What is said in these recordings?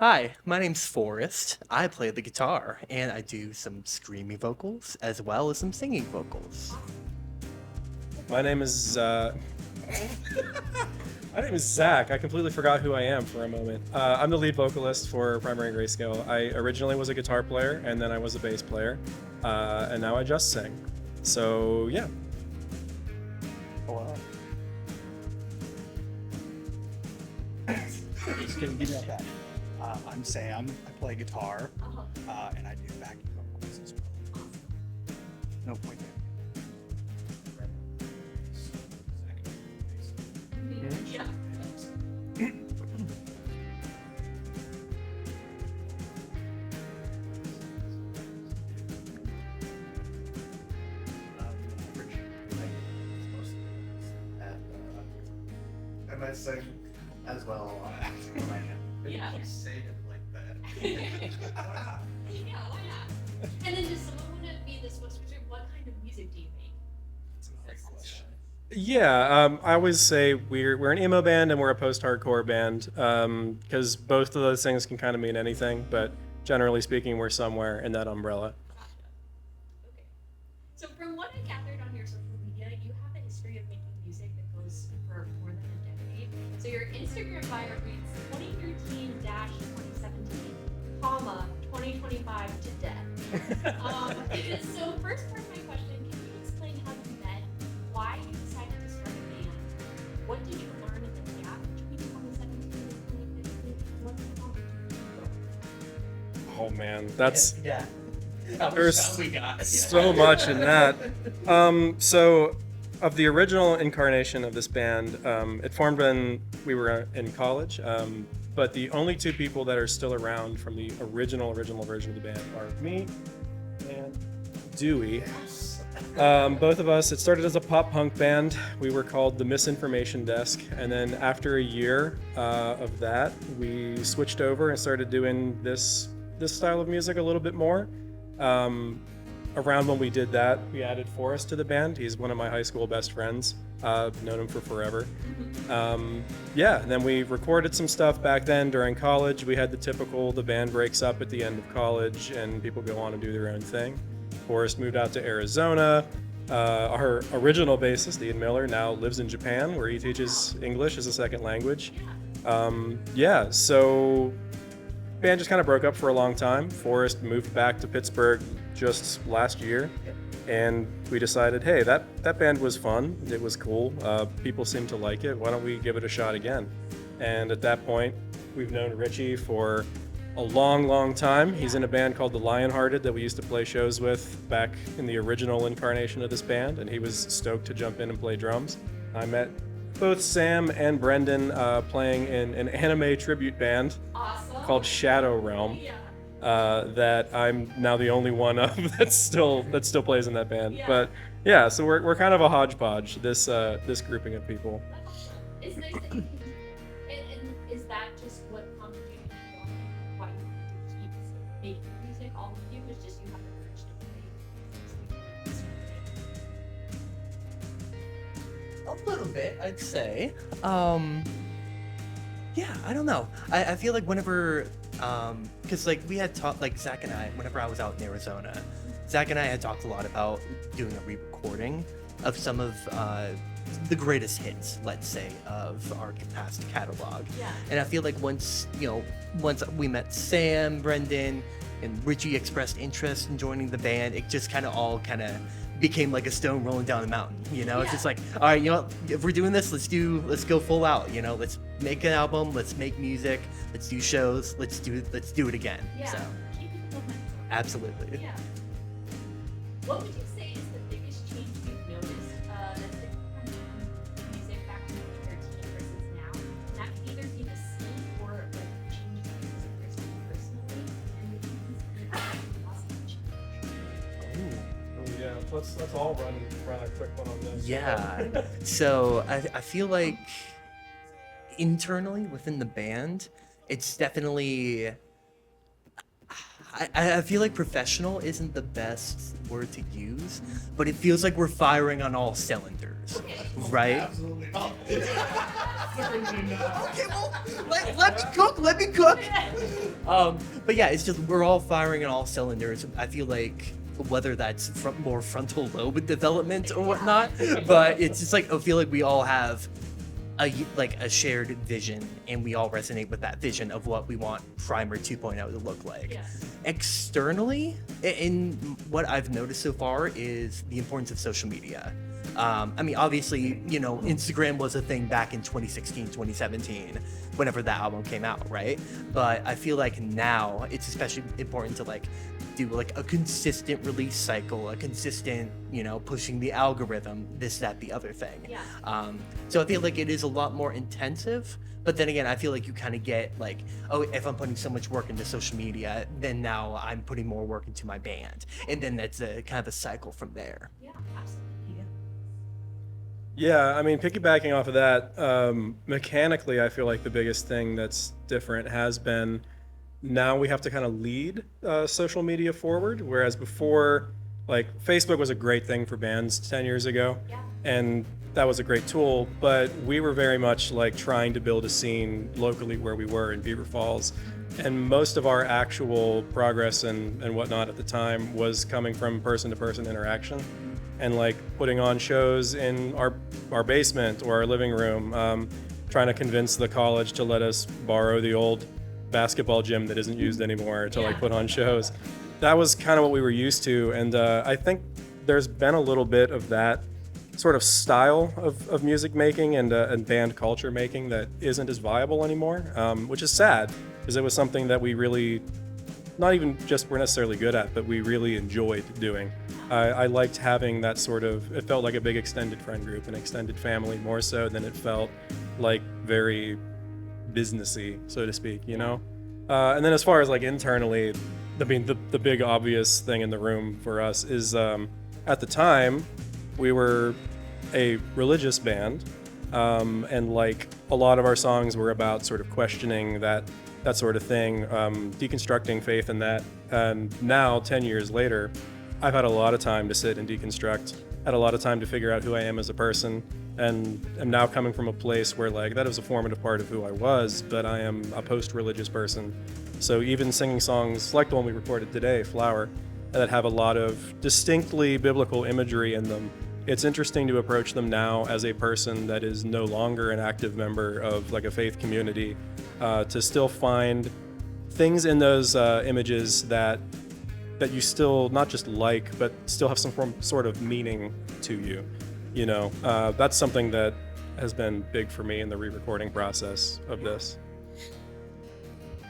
Hi, my name's Forrest. I play the guitar and I do some screamy vocals as well as some singing vocals. My name is my name is Zach. I completely forgot who I am for a moment. I'm the lead vocalist for Primary Grayscale. I originally was a guitar player, and then I was a bass player, and now I just sing. So yeah. Wow. Just gonna give you that back. I'm Sam. I play guitar, and I do backing vocals as well. No point there. Yeah. And I sing as well. Yeah. You say it like that. Yeah, why not? And then does someone want to be the spokesperson? What kind of music do you make? That's a great question. Yeah, I always say we're an emo band and we're a post-hardcore band because both of those things can kind of mean anything, but generally speaking, we're somewhere in that umbrella. Gotcha. Okay. So from what I gathered on your social media, you have a history of making music that goes for more than a decade. So your Instagram bio reads 2013-2017, comma 2025 to death. So first part of my question, can you explain how you met, why you decided to start a band, what did you learn in the gap between 2017 and 2015? What's the opportunity? Oh man, that's yeah. There's We got so much in that. So of the original incarnation of this band, it formed when we were in college. But the only two people that are still around from the original version of the band are me and Dewey. Both of us, it started as a pop punk band. We were called the Misinformation Desk. And then after a year of that, we switched over and started doing this style of music a little bit more. Around when we did that, we added Forrest to the band. He's one of my high school best friends. Known him for forever. Yeah, and then we recorded some stuff back then during college. We had the band breaks up at the end of college and people go on and do their own thing. Forrest moved out to Arizona. Our original bassist, Ian Miller, now lives in Japan where he teaches English as a second language. Yeah, so band just kind of broke up for a long time. Forrest moved back to Pittsburgh just last year, and we decided, hey, that band was fun. It was cool. People seemed to like it. Why don't we give it a shot again? And at that point, we've known Richie for a long time. He's in a band called the Lionhearted that we used to play shows with back in the original incarnation of this band, and he was stoked to jump in and play drums. I met both Sam and Brendan playing in an anime tribute band Awesome. called Shadow Realm. Yeah. That I'm now the only one of that still plays in that band. Yeah. But yeah, so we're kind of a hodgepodge, this grouping of people. That's awesome. It's nice that you can, and is that just what prompted you to keep going? Why you wanted to keep making music? All of you was just you have the urge to play. A little bit, I'd say. Yeah, I don't know. I feel like whenever, because like we had talked, like Zach and I, whenever I was out in Arizona, Zach and I had talked a lot about doing a re-recording of some of the greatest hits, let's say, of our past catalog. Yeah. And I feel like once we met Sam, Brendan, and Richie expressed interest in joining the band, it just kind of became like a stone rolling down the mountain. It's Yeah. just like, all right, if we're doing this, let's go full out. Let's make an album, let's make music, let's do shows, let's do it again. Yeah. So Keep it momentum. absolutely. Yeah. What would you say is the biggest change you've noticed that's different from music back in 2013 versus now? And that can either be the scene or like a change in music personally. And if you can see that awesome change. Oh yeah, let's all run a quick one on this. Yeah. So I feel like internally within the band, it's definitely. I feel like professional isn't the best word to use, but it feels like we're firing on all cylinders, right? Absolutely not. Okay, well, let me cook. Let me cook. But yeah, it's just we're all firing on all cylinders. I feel like whether that's more frontal lobe development or whatnot, but it's just like I feel like we all have a shared vision, and we all resonate with that vision of what we want Primer 2.0 to look like. Yeah. Externally, in what I've noticed so far is the importance of social media. I mean, obviously, Instagram was a thing back in 2016, 2017, whenever that album came out, right? But I feel like now it's especially important to do a consistent release cycle, a consistent, pushing the algorithm, this, that, the other thing. Yeah. So I feel like it is a lot more intensive. But then again, I feel like you kind of get if I'm putting so much work into social media, then now I'm putting more work into my band. And then that's kind of a cycle from there. Yeah, absolutely. Yeah, I mean, piggybacking off of that, mechanically, I feel like the biggest thing that's different has been now we have to kind of lead social media forward, whereas before, Facebook was a great thing for bands 10 years ago, Yeah. and that was a great tool, but we were very much trying to build a scene locally where we were in Beaver Falls. And most of our actual progress and whatnot at the time was coming from person-to-person interaction and putting on shows in our basement or our living room, trying to convince the college to let us borrow the old basketball gym that isn't used anymore to put on shows. That was kind of what we were used to, and I think there's been a little bit of that sort of style of music making and band culture making that isn't as viable anymore, which is sad because it was something that we really not even just we're necessarily good at, but we really enjoyed doing. I liked having that it felt like a big extended friend group, an extended family, more so than it felt like very businessy, so to speak, And then as far as internally, I mean, the big obvious thing in the room for us is at the time, we were a religious band, and a lot of our songs were about sort of questioning that sort of thing, deconstructing faith in that. And now, 10 years later, I've had a lot of time to sit and deconstruct, had a lot of time to figure out who I am as a person, and am now coming from a place where that is a formative part of who I was, but I am a post-religious person. So even singing songs like the one we recorded today, Flower, that have a lot of distinctly biblical imagery in them, it's interesting to approach them now as a person that is no longer an active member of a faith community, to still find things in those images that you still not just but still have some sort of meaning to you. That's something that has been big for me in the re-recording process of this.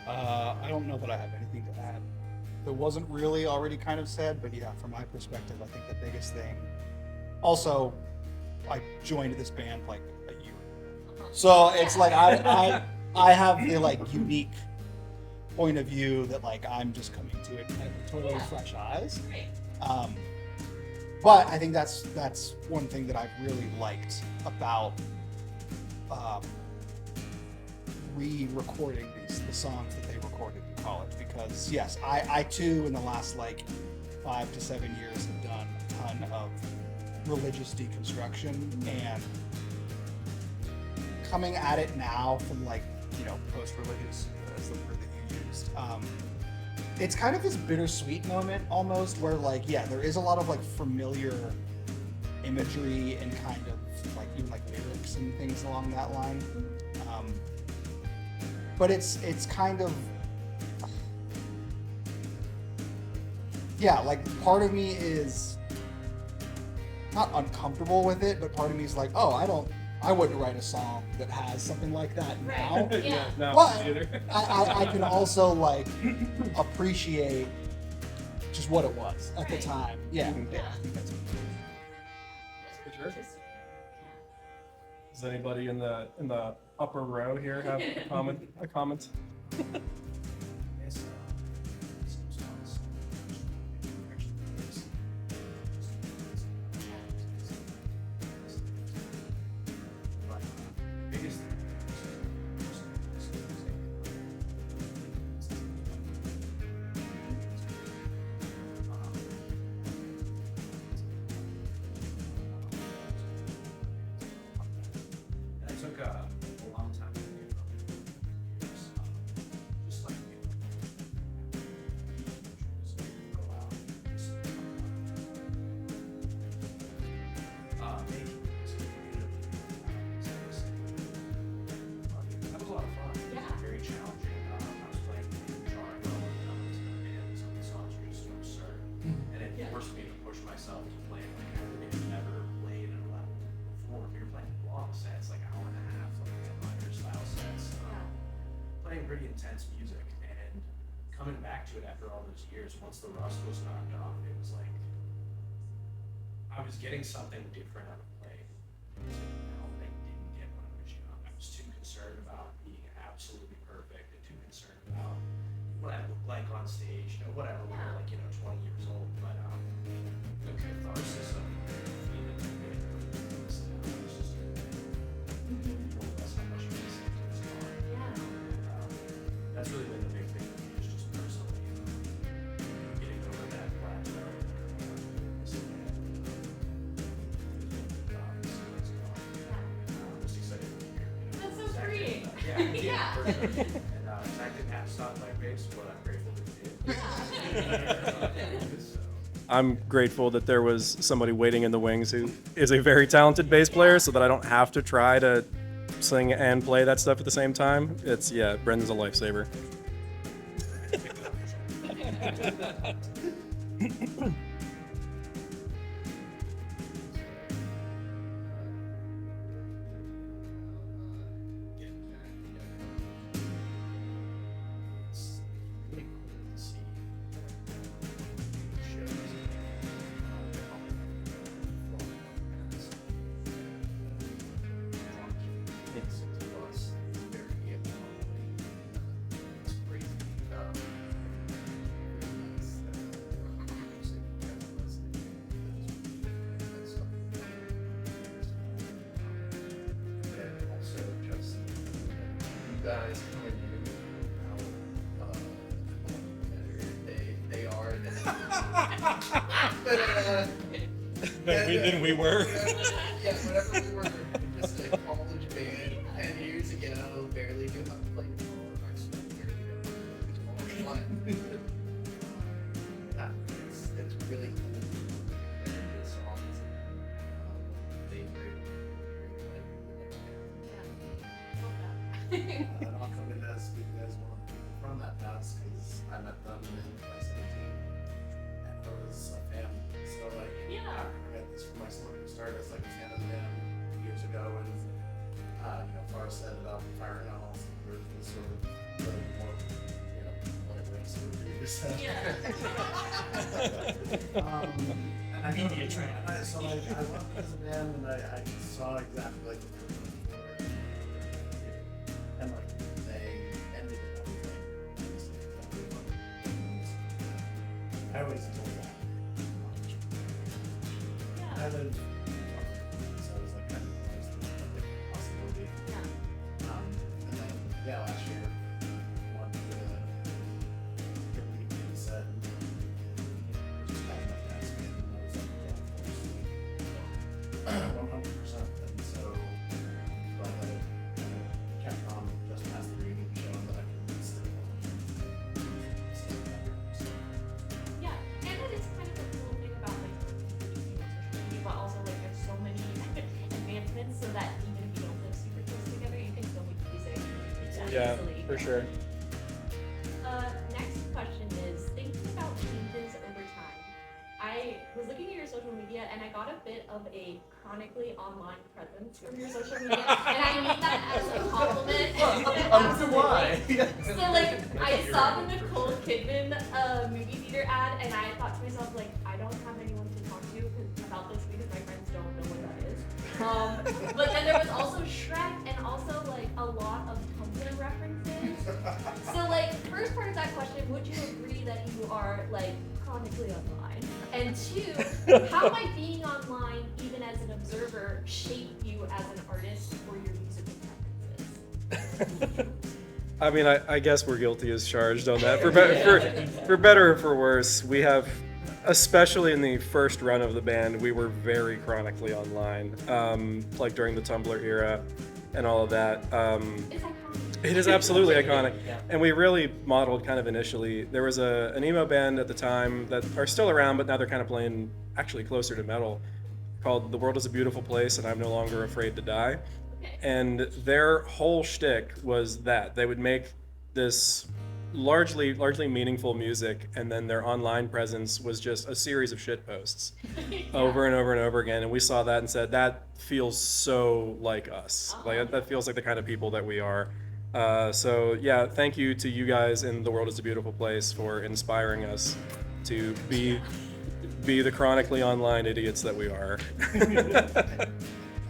I don't know that I have anything to add. That wasn't really already kind of said, but yeah, from my perspective, I think the biggest thing. Also, I joined this band a year ago, so it's I have the unique point of view that I'm just coming to it with totally fresh eyes. But I think that's one thing that I've really liked about re-recording the songs that they recorded in college, because yes, I too in the last 5 to 7 years have done a ton of religious deconstruction, and coming at it now from post-religious, as the word that you used, it's kind of this bittersweet moment almost where there is a lot of familiar imagery and kind of even lyrics and things along that line, but it's kind of part of me is not uncomfortable with it, but part of me is I wouldn't write a song that has something like that now. Right. Yeah. No, But either. I can also appreciate just what it was at the Right. time. Yeah. Yeah. I think that's Sure. Does anybody in the upper row here have a comment? I took a lot pretty intense music, and coming back to it after all those years, once the rust was knocked off, it was like I was getting something different out of playing music now that I didn't get when I was young. I was too concerned about being absolutely perfect and too concerned about what I look like on stage, what I look like, 20 years old. But the catharsis of feeling good was just that's how much I miss it. It's gone. That's really been the big thing for me, is just personally getting over that plateau. I'm just excited to be here. That's so Zach freeing. didn't- Yeah. for sure. And Zach didn't have to stop playing bass, but I'm grateful that he did. So, I'm grateful that there was somebody waiting in the wings who is a very talented bass player, so that I don't have to try to sing and play that stuff at the same time. Brendan's a lifesaver. it's really cool to see shows it's very it's crazy. And also just you guys coming in, how better they are Than we were. Yeah, whenever we were just a college band 10 years ago, barely knew how to play guitar. I still barely know how to play guitar. It's really cool. And the songs, they and I'll come in as one of the people from that past because I met them in 2017 and I was a fan. So like, Yeah. I got this from my smoking start as like a fan of the band years ago, and Forrest set it up, firing on all cylinders, sort of really more, what it was to do this. And I Media train. So I loved it as a band, and I saw exactly like what they were looking for, and like they ended it up like I always told that. I live in Florida, so it was like kind of close to the possibility. And then last year wanted to get the EP set and just had enough to ask me, and I was like, yeah, 100%. And so glad that it kind of kept on just past the reading, showing that I can still better. So, Yeah, and it is kind of a cool thing about like social media, but also like there's so many advancements so that even if you don't live super close together, you can still make music. Yeah, easily. for sure. Next question is thinking about changes over time. I was looking at your social media and I got a bit of a chronically online presence from your social media, and I mean that as a compliment. Why? So like I saw the Nicole Kidman movie theater ad, and I thought to myself like I don't have anyone to talk to about this because my friends don't know what that is. But then there was also Shrek and also like a lot of Tumblr references. So like first part of that question, would you agree that you are like chronically online? And two, how might being online even as an observer shape you as an artist or your musical preferences? I mean, I guess we're guilty as charged on that. For better or for worse, we have, especially in the first run of the band, we were very chronically online, like during the Tumblr era and all of that. It's iconic. It is absolutely iconic. Yeah. And we really modeled kind of initially. There was an emo band at the time that are still around, but now they're kind of playing actually closer to metal, called The World is a Beautiful Place and I'm No Longer Afraid to Die. Okay. And their whole shtick was that they would make this largely meaningful music, and then their online presence was just a series of shit posts over and over and over again. And we saw that and said, that feels so like us. Like that feels like the kind of people that we are. So yeah, thank you to you guys in The World is a Beautiful Place for inspiring us to be the chronically online idiots that we are.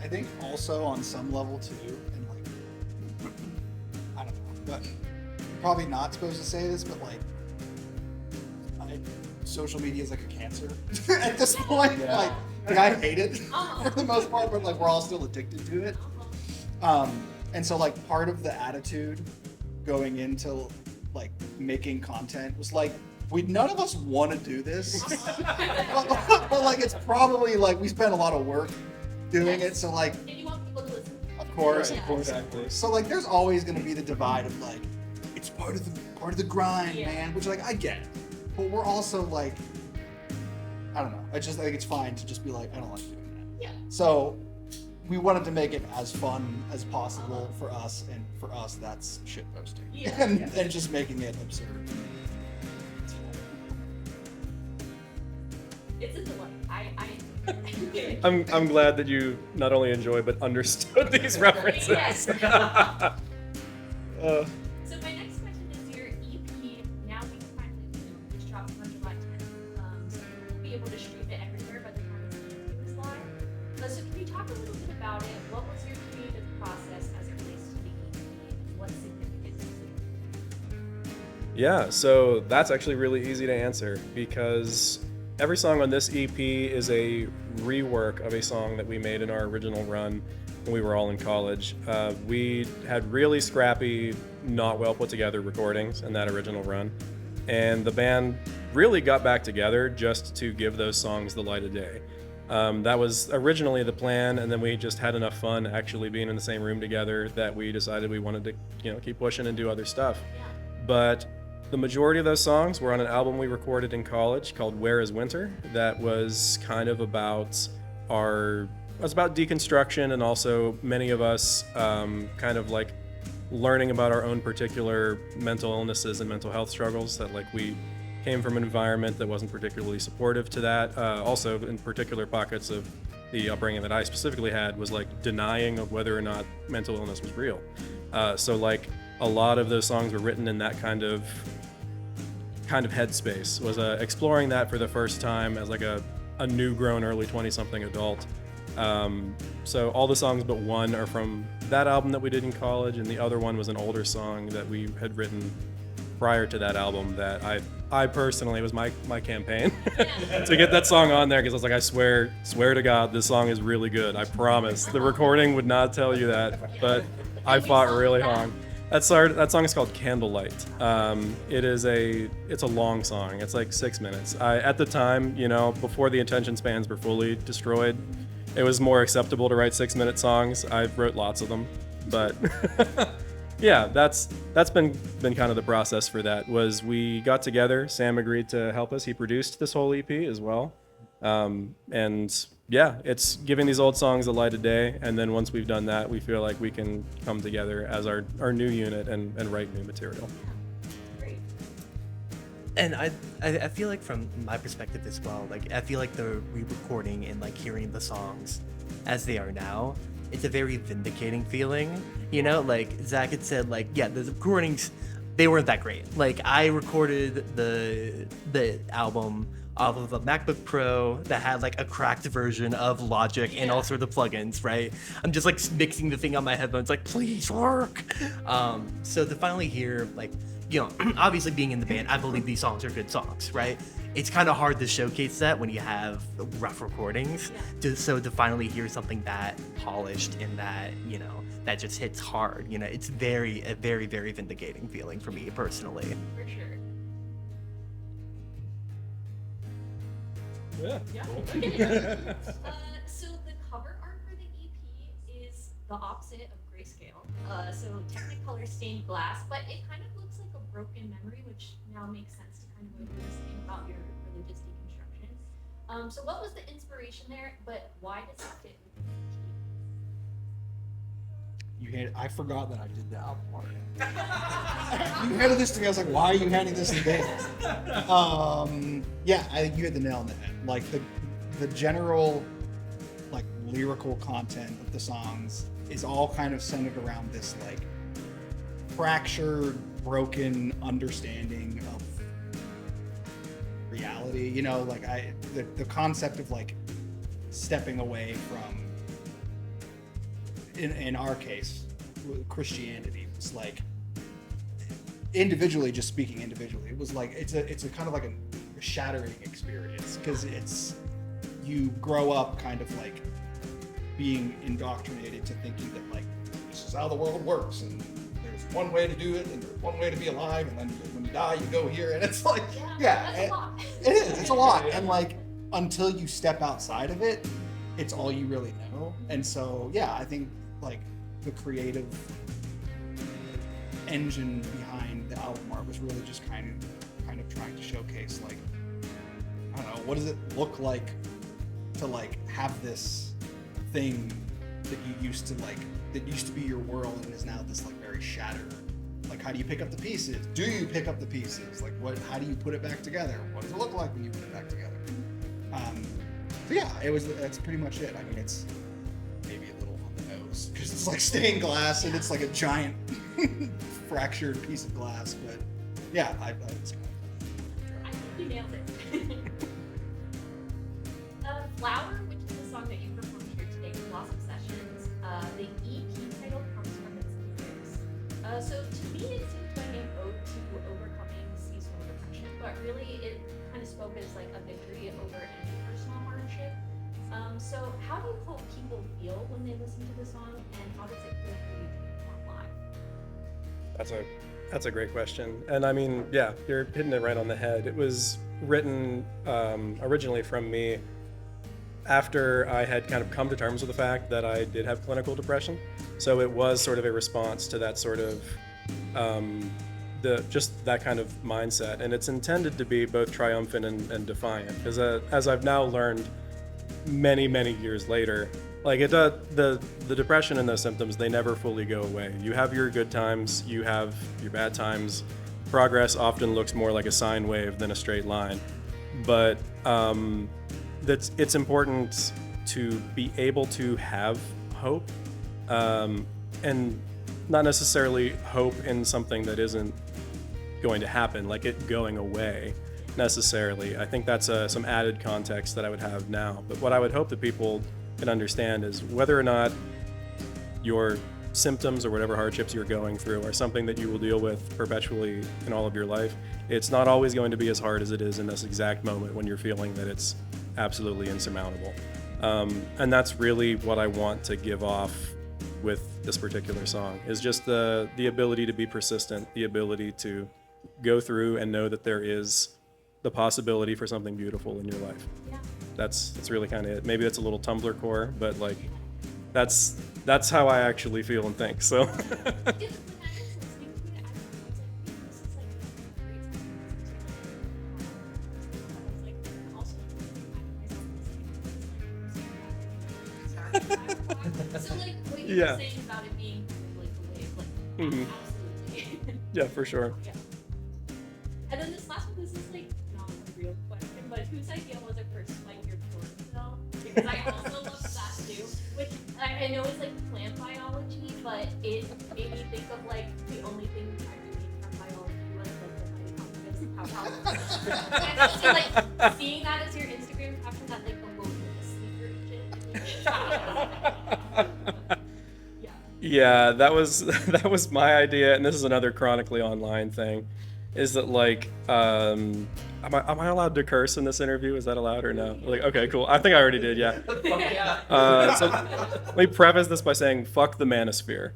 I think also on some level too, and like, I don't know, but I'm probably not supposed to say this, but like, social media is like a cancer at this point. Yeah. Like I hate it for the most part, but like we're all still addicted to it. And so like part of the attitude going into like making content was like, none of us want to do this, but like it's probably like we spend a lot of work doing it. So like, And you want people to listen. of course, Right. of course. Exactly. So like, there's always going to be the divide of like, it's part of the grind, Yeah. man. Which like I get, but we're also like, I don't know. I think it's fine to just be like, I don't like doing that. Yeah. So we wanted to make it as fun as possible for us, and for us, that's shit posting, Yeah. and just making it absurd. It's a delight. I'm glad that you not only enjoy but understood these references. Yes. Uh, So my next question is your EP. Now we can finally just drop on July 10th. So we'll be able to stream it everywhere by the time it's live. So can you talk a little bit about it? What was your creative process as it relates to the EP, and what's significant to it? Yeah, so that's actually really easy to answer because every song on this EP is a rework of a song that we made in our original run when we were all in college. We had really scrappy, not well put together recordings in that original run, and the band really got back together just to give those songs the light of day. That was originally the plan, and then we just had enough fun actually being in the same room together that we decided we wanted to, keep pushing and do other stuff. But the majority of those songs were on an album we recorded in college called Where is Winter, that was kind of about deconstruction, and also many of us kind of like learning about our own particular mental illnesses and mental health struggles, that like we came from an environment that wasn't particularly supportive to that. Also, in particular pockets of the upbringing that I specifically had was like denying of whether or not mental illness was real. So like a lot of those songs were written in that kind of headspace, was exploring that for the first time as like a new grown early 20-something adult. So all the songs but one are from that album that we did in college, and the other one was an older song that we had written prior to that album that I personally, it was my campaign to get that song on there, because I was like, I swear to God, this song is really good. I promise. The recording would not tell you that, but I fought really hard. That song is called Candlelight. It's a long song. It's like 6 minutes. At the time, before the attention spans were fully destroyed, it was more acceptable to write 6-minute songs. I wrote lots of them, but yeah, that's been kind of the process for that. Was we got together, Sam agreed to help us. He produced this whole EP as well. And yeah, it's giving these old songs a light of day, and then once we've done that, we feel like we can come together as our new unit and write new material. Great. And I feel like from my perspective as well, like I feel like the re-recording and like hearing the songs as they are now, it's a very vindicating feeling. Like Zach had said, like, yeah, the recordings, they weren't that great. Like I recorded the album off of a MacBook Pro that had like a cracked version of Logic and all sorts of plugins, right? I'm just like mixing the thing on my headphones, like, please work. So to finally hear, like, obviously being in the band, I believe these songs are good songs, right? It's kind of hard to showcase that when you have rough recordings. So to finally hear something that polished and that, that just hits hard, it's a very, very vindicating feeling for me personally. For sure. Yeah. So the cover art for the EP is the opposite of Grayscale. So Technicolor stained glass, but it kind of looks like a broken memory, which now makes sense to kind of what you were saying about your religious deconstruction. So what was the inspiration there, but why does it fit with the EP? I forgot that I did the album art. You handed this to me. I was like, "Why are you handing this to me?" Yeah, I think you hit the nail on the head. Like the general, like lyrical content of the songs is all kind of centered around this like fractured, broken understanding of reality. You know, like the concept of like stepping away from, in our case, Christianity was like, individually, just speaking individually, it was like it's a kind of like a shattering experience, because you grow up kind of like being indoctrinated to thinking that like this is how the world works, and there's one way to do it, and there's one way to be alive, and then when you die you go here, and it's like That's a lot. it's a lot, and like until you step outside of it, it's all you really know. And so yeah, I think like the creative engine behind the album art was really just kind of trying to showcase, like, I don't know, what does it look like to like have this thing that you used to like, that used to be your world and is now this like very shattered. Like, how do you pick up the pieces? Do you pick up the pieces? Like, how do you put it back together? What does it look like when you put it back together? So yeah, that's pretty much it. I mean, it's maybe a little on the nose because it's like stained glass and it's like a giant fractured piece of glass, but yeah, I was kind I think you nailed it. Flower, which is the song that you performed here today, Blossom Sessions, the EP title comes from its lyrics. So to me, it seems like an ode to overcoming seasonal depression, but really it kind of spoke as like a victory over any personal hardship. So how do you hope people feel when they listen to the song, and how does it feel for you to perform live? That's a great question. And I mean, yeah, you're hitting it right on the head. It was written originally from me after I had kind of come to terms with the fact that I did have clinical depression. So it was sort of a response to that sort of just that kind of mindset. And it's intended to be both triumphant and defiant. Because as I've now learned many, many years later, like the depression and those symptoms, they never fully go away. You have your good times, you have your bad times. Progress often looks more like a sine wave than a straight line. But it's important to be able to have hope, and not necessarily hope in something that isn't going to happen, like it going away necessarily. I think that's some added context that I would have now. But what I would hope that people can understand is whether or not your symptoms or whatever hardships you're going through are something that you will deal with perpetually in all of your life, it's not always going to be as hard as it is in this exact moment when you're feeling that it's absolutely insurmountable. And that's really what I want to give off with this particular song, is just the ability to be persistent, the ability to go through and know that there is the possibility for something beautiful in your life. Yeah. That's really kind of it. Maybe that's a little Tumblr core, but like that's how I actually feel and think. So Yeah, when I was listening to it, I was like, this is like a great song. I was like, also, so like what you Yeah. were saying about it being like the wave, like Mhm. absolutely. yeah, for sure. Yeah. And then this last one, this is like not a real question, but whose idea was it for Spike Your Chlorophyll? Because I also love that too, which I know is like plant biology, but it made me think of like the only thing I really from biology was like the mitochondria, and also like seeing that as your Instagram caption, that like emotional sleeper shit. Yeah. Yeah, that was my idea, and this is another chronically online thing, is that like, am I allowed to curse in this interview? Is that allowed or no? Like, okay, cool. I think I already did, yeah. So let me preface this by saying, fuck the manosphere.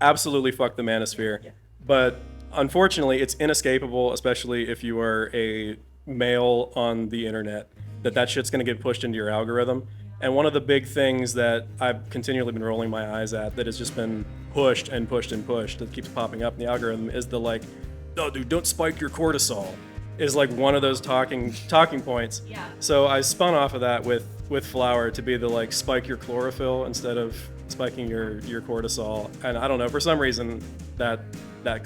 Absolutely fuck the manosphere. But unfortunately, it's inescapable, especially if you are a male on the internet, that shit's gonna get pushed into your algorithm. And one of the big things that I've continually been rolling my eyes at, that has just been pushed and pushed and pushed, that keeps popping up in the algorithm, is the like, no dude, don't spike your cortisol, is like one of those talking points. Yeah. So I spun off of that with Flower to be the like, spike your chlorophyll instead of spiking your cortisol. And I don't know, for some reason that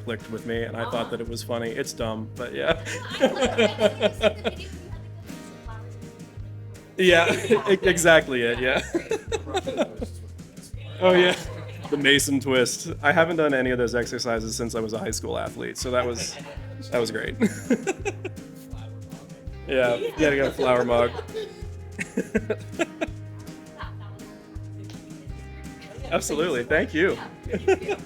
clicked with me, and I thought that it was funny. It's dumb, but yeah. I love it. You said the video where you had the flowers and Yeah, exactly it, yeah. Oh yeah. the Mason twist. I haven't done any of those exercises since I was a high school athlete, so that was great. Yeah, you gotta get a flower mug. Absolutely, thank you. Yeah.